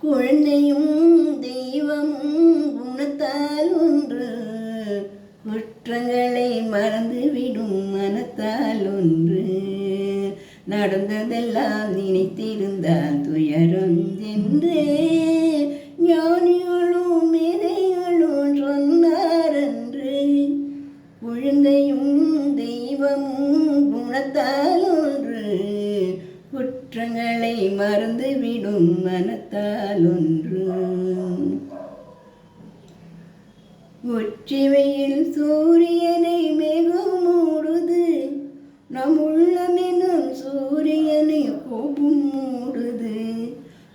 குழந்தையும் தெய்வமும் குணத்தால் ஒன்று, குற்றங்களை மறந்துவிடும் மனத்தால் ஒன்று. நடந்ததெல்லாம் நினைத்திருந்தால் துயரம் என்றே ஞானிகளும் மேதைகளும் சொன்னாரென்று. குழந்தையும் தெய்வமும் குணத்தால் ஒன்று, குற்றங்களை மறந்துவிடும் மனத்தால் ஒன்று. உச்சிவையில் சூரியனை மேகம் மூடுது, நம் உள்ளமெனும் சூரியனை கோபம் மூடுது.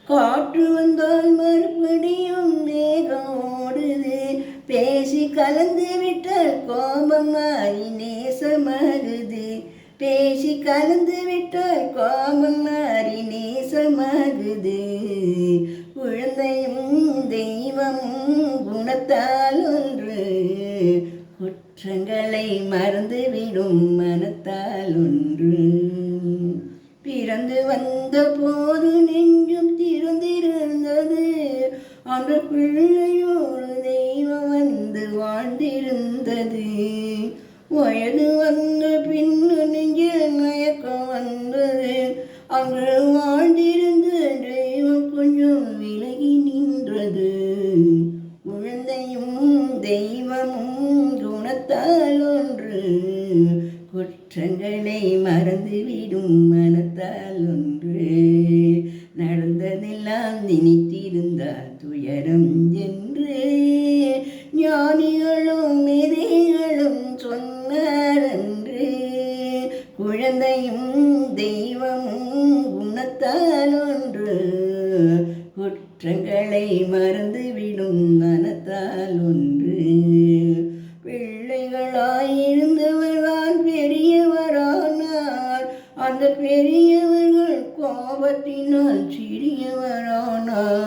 காற்று வந்தால் மறுபடியும் மேகம் ஓடுது, பேசி கலந்து விட்டால் கோபம் மாறி நேசமாகுது. பேசி கலந்து விட்டால் கோபம் மாறி நேசமாகுது. குழந்தையும் தெய்வமும் குணத்தால் ஒன்று, குற்றங்களை மறந்துவிடும் மனத்தால் ஒன்று. பிறந்து வந்த போது நெஞ்சும் திறந்திருந்தது, அந்த பிள்ளையோடு தெய்வம் வந்து வாழ்ந்திருந்தது. வயது வந்த பின்னு நெஞ்சில் மயக்கம் வந்தது, அங்கு வாழ்ந்திருந்த தெய்வம் கொஞ்சம் விலகி நின்றது. குழந்தையும் தெய்வமும் குணத்தால் ஒன்று, குற்றங்களை மறந்துவிடும் மனத்தால் ஒன்று. நடந்ததெல்லாம் நினைத்திருந்தால் துயரம் என்று ஞானிகளும் மேதைகளும் சொன்னாரென்று. குழந்தையும் தெய்வமும் குணத்தால் ஒன்று, குற்றங்களை மறந்துவிடும் மனத்தால் ஒன்று. பிள்ளைகளாயிருந்தவர்களால் பெரியவரானார், அந்த பெரியவர்கள் கோபத்தினால் சிறியவரானார்.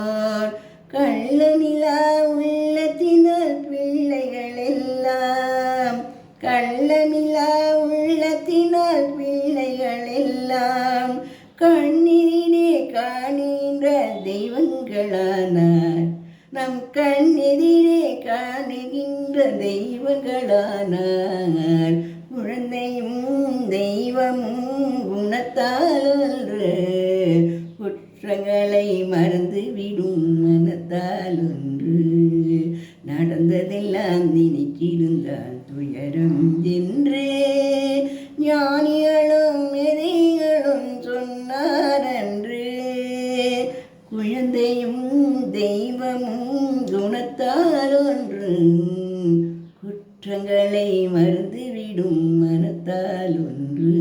கள்ள நிலா உள்ளத்தினால் பிள்ளைகள் எல்லாம், கள்ள நிலா உள்ளத்தினால் பிள்ளைகள் எல்லாம் கண்ணீரே காணுகின்ற தெய்வங்களானார். நம் கண்ணெதிரே காணுகின்ற தெய்வங்களானார். குழந்தையும் தெய்வமும் குணத்தால் ஒன்று, குற்றங்களை மறந்துவிடும் மனத்தால் ஒன்று. நடந்ததெல்லாம் நினைத்திருந்தால் துயரம் என்று ஞானிகளும் மேதைகளும் சொன்னாரென்று. குழந்தையும் தெய்வமும் குணத்தால் ஒன்று, குற்றங்களை மறந்துவிடும் மனத்தால் ஒன்று.